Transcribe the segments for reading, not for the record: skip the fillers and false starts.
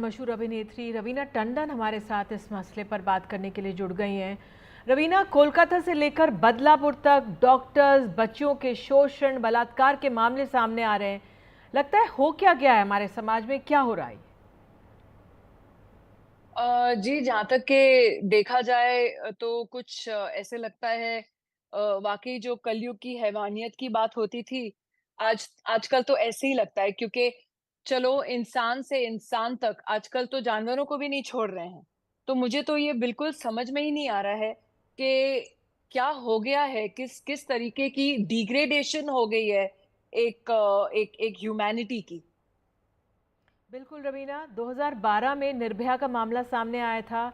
मशहूर अभिनेत्री रवीना टंडन हमारे साथ इस मसले पर बात करने के लिए जुड़ गई हैं। रवीना, कोलकाता से लेकर बदलापुर तक डॉक्टर्स, बच्चियों के शोषण, बलात्कार के मामले सामने आ रहे हैं। लगता है हो क्या गया है, हमारे समाज में क्या हो रहा है? जी, जहाँ तक कि देखा जाए तो कुछ ऐसे लगता है वाक़ई जो कलयुग की हैवानियत की बात होती थी, आजकल तो ऐसे ही लगता है क्योंकि चलो इंसान से इंसान तक आजकल तो जानवरों को भी नहीं छोड़ रहे हैं। तो मुझे तो ये बिल्कुल समझ में ही नहीं आ रहा है कि क्या हो गया है, किस किस तरीके की डिग्रेडेशन हो गई है एक ह्यूमैनिटी की। बिल्कुल रवीना, 2012 में निर्भया का मामला सामने आया था।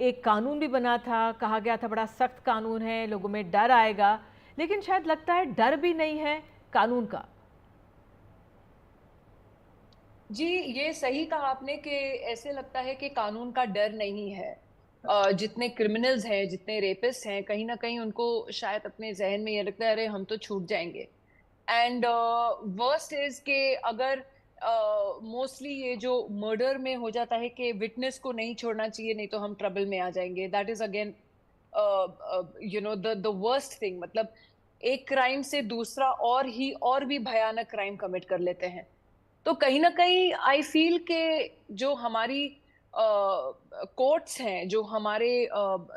एक कानून भी बना था, कहा गया था बड़ा सख्त कानून है, लोगों में डर आएगा, लेकिन शायद लगता है डर भी नहीं है कानून का। जी, ये सही कहा आपने कि ऐसे लगता है कि कानून का डर नहीं है। जितने क्रिमिनल्स हैं, जितने रेपिस्ट हैं, कहीं न कहीं उनको शायद अपने ज़हन में ये लगता है, अरे हम तो छूट जाएँगे। एंड वर्स्ट इज़ कि अगर मोस्टली ये जो मर्डर में हो जाता है कि विटनेस को नहीं छोड़ना चाहिए, नहीं तो हम ट्रबल में आ जाएँगे। That is again the worst thing. मतलब एक क्राइम से दूसरा और भी भयानक क्राइम कमिट कर लेते हैं। तो कहीं न कहीं आई फ़ील के जो हमारी कोर्ट्स हैं, जो हमारे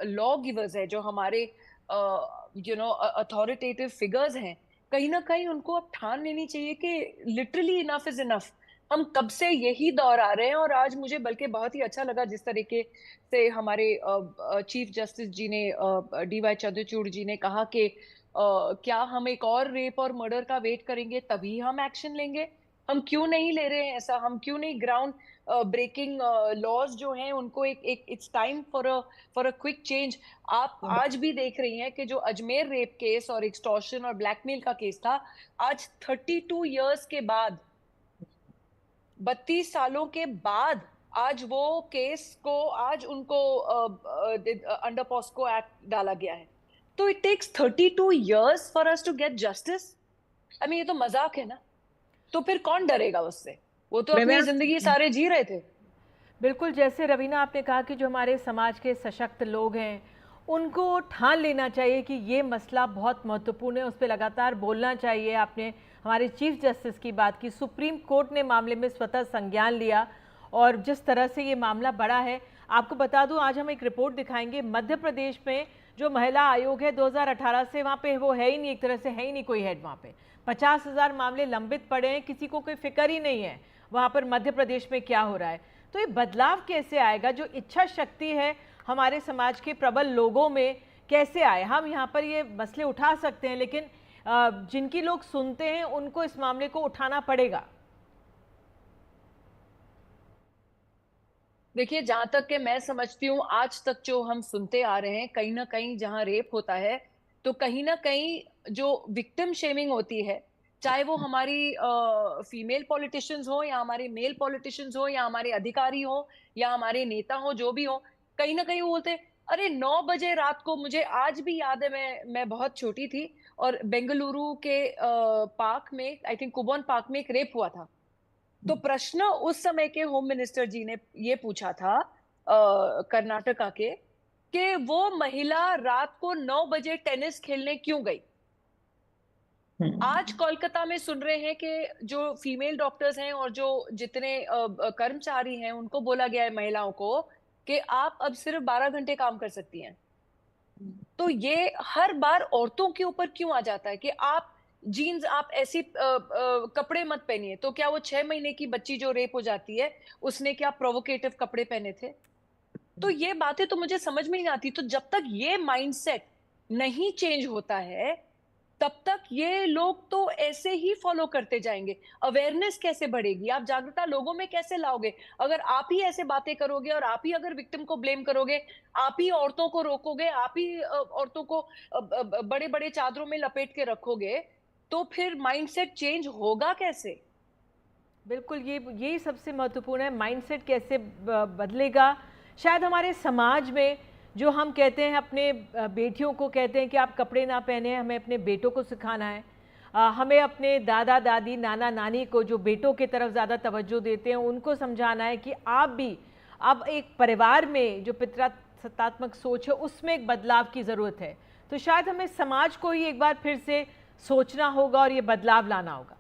लॉ गिवर्स हैं, जो हमारे अथॉरिटेटिव फिगर्स हैं, कहीं न कहीं उनको अब ठान लेनी चाहिए कि लिटरली इनफ इज़ इनफ। हम कब से यही दौर आ रहे हैं और आज मुझे बल्कि बहुत ही अच्छा लगा जिस तरीके से हमारे चीफ जस्टिस जी ने डीवाई चंद्रचूड़ जी ने कहा कि क्या हम एक और रेप और मर्डर का वेट करेंगे तभी हम एक्शन लेंगे? हम क्यों नहीं ले रहे हैं ऐसा? हम क्यों नहीं ग्राउंड ब्रेकिंग लॉज़ जो हैं उनको एक एक it's time for a quick change. आप आज भी देख रही हैं कि जो अजमेर रेप केस और एक्सटॉर्शन और ब्लैकमेल का केस था, आज 32 इयर्स के बाद, 32 सालों के बाद आज वो केस को आज उनको अंडर पॉस्को एक्ट डाला गया है। तो it takes 32 years for us to get justice. I mean ये तो मज़ाक है ना? तो फिर कौन डरेगा उससे? वो तो अपनी ज़िंदगी रवीना, सारे जी रहे थे। बिल्कुल, जैसे रवीना आपने कहा कि जो हमारे समाज के सशक्त लोग हैं, उनको ठान लेना चाहिए कि ये मसला बहुत महत्वपूर्ण है, उस पे लगातार बोलना चाहिए। आपने हमारे चीफ जस्टिस की बात की, सुप्रीम कोर्ट ने मामले में स्वतः संज्ञान लिया और जिस तरह से ये मामला बढ़ा है, आपको बता दूं, आज हम एक रिपोर्ट दिखाएंगे। मध्य प्रदेश में जो महिला आयोग है 2018 से, वहाँ पे वो है ही नहीं, एक तरह से है ही नहीं कोई हेड। वहाँ पे 50,000 मामले लंबित पड़े हैं, किसी को कोई फिक्र ही नहीं है वहाँ पर मध्य प्रदेश में क्या हो रहा है। तो ये बदलाव कैसे आएगा? जो इच्छा शक्ति है हमारे समाज के प्रबल लोगों में, कैसे आए? हम यहाँ पर ये मसले उठा सकते हैं, लेकिन जिनकी लोग सुनते हैं उनको इस मामले को उठाना पड़ेगा। देखिए, जहाँ तक कि मैं समझती हूँ, आज तक जो हम सुनते आ रहे हैं, कहीं न कहीं जहाँ रेप होता है, तो कहीं न कहीं जो विक्टिम शेमिंग होती है, चाहे वो हमारी फीमेल पॉलिटिशियंस हों या हमारे मेल पॉलिटिशियंस हों या हमारे अधिकारी हों या हमारे नेता हों, जो भी हों, कहीं न कहीं वो बोलते हैं, "अरे 9 बजे रात को।" मुझे आज भी याद है, मैं बहुत छोटी थी और बेंगलुरु के पार्क में, आई थिंक कुबोन पार्क में एक रेप हुआ था। तो प्रश्न उस समय के होम मिनिस्टर जी ने ये पूछा था कर्नाटका के, कि वो महिला रात को 9 बजे टेनिस खेलने क्यों गई? आज कोलकाता में सुन रहे हैं कि जो फीमेल डॉक्टर्स हैं और जो जितने कर्मचारी हैं, उनको बोला गया है महिलाओं को कि आप अब सिर्फ 12 घंटे काम कर सकती हैं। तो ये हर बार औरतों के ऊपर क्यों आ जाता है कि आप जीन्स, आप ऐसी कपड़े मत पहनिए। तो क्या वो 6 महीने की बच्ची जो रेप हो जाती है, उसने क्या प्रोवोकेटिव कपड़े पहने थे? तो ये बातें तो मुझे समझ में नहीं आती। तो जब तक ये माइंडसेट नहीं चेंज होता है, तब तक ये लोग तो ऐसे ही फॉलो करते जाएँगे। अवेयरनेस कैसे बढ़ेगी? आप जागरूकता लोगों में कैसे लाओगे? अगर आप ही ऐसे बातें करोगे और आप ही अगर विक्टिम को ब्लेम करोगे, आप ही औरतों को रोकोगे, आप ही औरतों को बड़े-बड़े चादरों में लपेट के रखोगे, तो फिर माइंडसेट चेंज होगा कैसे? बिल्कुल, ये यही सबसे महत्वपूर्ण है, माइंडसेट कैसे बदलेगा। शायद हमारे समाज में जो हम कहते हैं अपने बेटियों को कहते हैं कि आप कपड़े ना पहने, हमें अपने बेटों को सिखाना है। हमें अपने दादा दादी नाना नानी को जो बेटों की तरफ ज़्यादा तवज्जो देते हैं उनको समझाना है कि आप भी अब एक परिवार में जो पितृसत्तात्मक सोच है उसमें एक बदलाव की ज़रूरत है। तो शायद हमें समाज को ही एक बार फिर से सोचना होगा और ये बदलाव लाना होगा।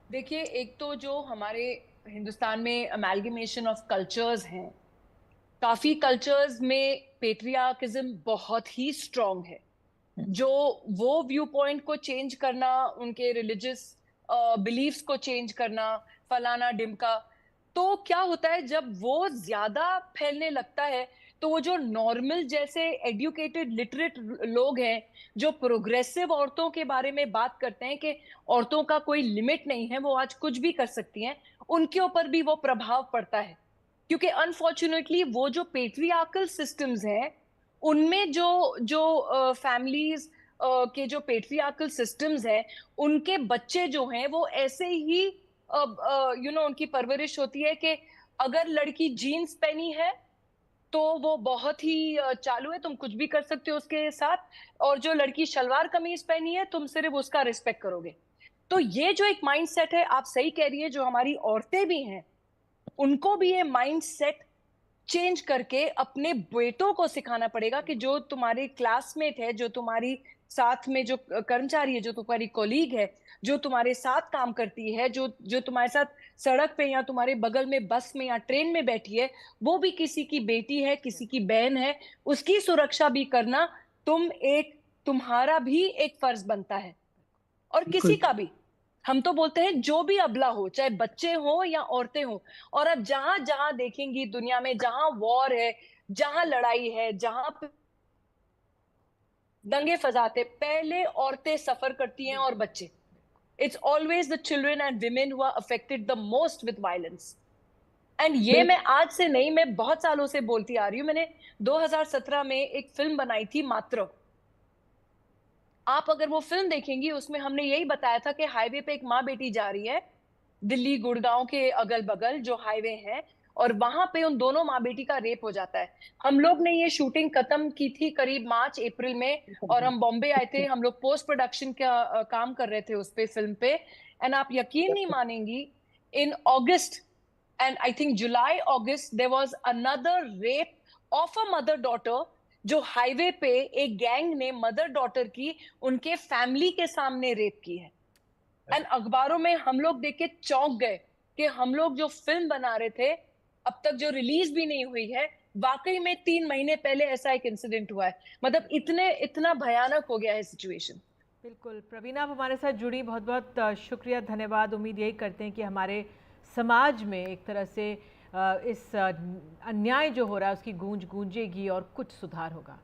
देखिए, एक तो जो हमारे हिंदुस्तान में अमेलगमेशन ऑफ कल्चर्स हैं, काफी कल्चर्स में पेट्रियार्किज्म बहुत ही स्ट्रांग है। जो वो व्यू पॉइंट को चेंज करना, उनके रिलीजियस बिलीफ्स को चेंज करना, फलाना डिमका, तो क्या होता है जब वो ज्यादा फैलने लगता है तो वो जो नॉर्मल जैसे एजुकेटेड लिटरेट लोग हैं, जो प्रोग्रेसिव औरतों के बारे में बात करते हैं कि औरतों का कोई लिमिट नहीं है, वो आज कुछ भी कर सकती हैं, उनके ऊपर भी वो प्रभाव पड़ता है। क्योंकि अनफॉर्चुनेटली वो जो पेट्रियार्कल सिस्टम्स हैं, उनमें जो जो फैमिलीज के जो पेट्रियार्कल सिस्टम्स हैं, उनके बच्चे जो हैं वो ऐसे ही उनकी परवरिश होती है कि अगर लड़की जीन्स पहनी है तो वो बहुत ही चालू है, तुम कुछ भी कर सकते हो उसके साथ, और जो लड़की शलवार कमीज पहनी है तुम सिर्फ उसका रिस्पेक्ट करोगे। तो ये जो एक माइंडसेट है, आप सही कह रही है, जो हमारी औरतें भी हैं उनको भी ये माइंडसेट चेंज करके अपने बेटों को सिखाना पड़ेगा कि जो तुम्हारे क्लासमेट है, जो तुम्हारी साथ में जो कर्मचारी है, जो तुम्हारी कोलीग है, जो तुम्हारे साथ काम करती है, जो जो तुम्हारे साथ सड़क पे या तुम्हारे बगल में बस में या ट्रेन में बैठी है, वो भी किसी की बेटी है, किसी की बहन है, उसकी सुरक्षा भी करना तुम्हारा भी एक फर्ज बनता है। और किसी बिल्कुल। का भी, हम तो बोलते हैं जो भी अबला हो, चाहे बच्चे हो या औरतें हो। और अब जहां जहां देखेंगी दुनिया में, जहां वॉर है, जहां लड़ाई है, जहां दंगे फसाते, पहले औरतें सफर करती हैं और बच्चे। It's always the children and women who are affected the most with violence. And ये मैं आज से नहीं, मैं बहुत सालों से बोलती आ रही हूँ। मैंने 2017 में एक फिल्म बनाई थी, मात्र। आप अगर वो फिल्म देखेंगी, उसमें हमने यही बताया था कि हाईवे पे एक माँ बेटी जा रही है, दिल्ली गुड़गांव के अगल बगल जो हाईवे है, और वहां पे उन दोनों माँ बेटी का रेप हो जाता है। हम लोग ने ये शूटिंग खत्म की थी करीब मार्च अप्रैल में, और हम बॉम्बे आए थे, हम लोग पोस्ट प्रोडक्शन का काम कर रहे थे उस पे, फिल्म पे। एंड आप यकीन नहीं मानेंगी, in August and I think July August, there was another rape of a mother daughter, जो हाईवे पे एक गैंग ने मदर डॉटर की उनके फैमिली के सामने रेप की है। एंड अखबारों में हम लोग देख के चौंक गए कि हम लोग जो फिल्म बना रहे थे, अब तक जो रिलीज भी नहीं हुई है, वाकई में 3 महीने पहले ऐसा एक इंसिडेंट हुआ है। मतलब इतना भयानक हो गया है सिचुएशन। बिल्कुल प्रवीणा, आप हमारे साथ जुड़ी, बहुत बहुत शुक्रिया, धन्यवाद। उम्मीद यही करते हैं कि हमारे समाज में एक तरह से इस अन्याय जो हो रहा है उसकी गूंज गूंजेगी और कुछ सुधार होगा।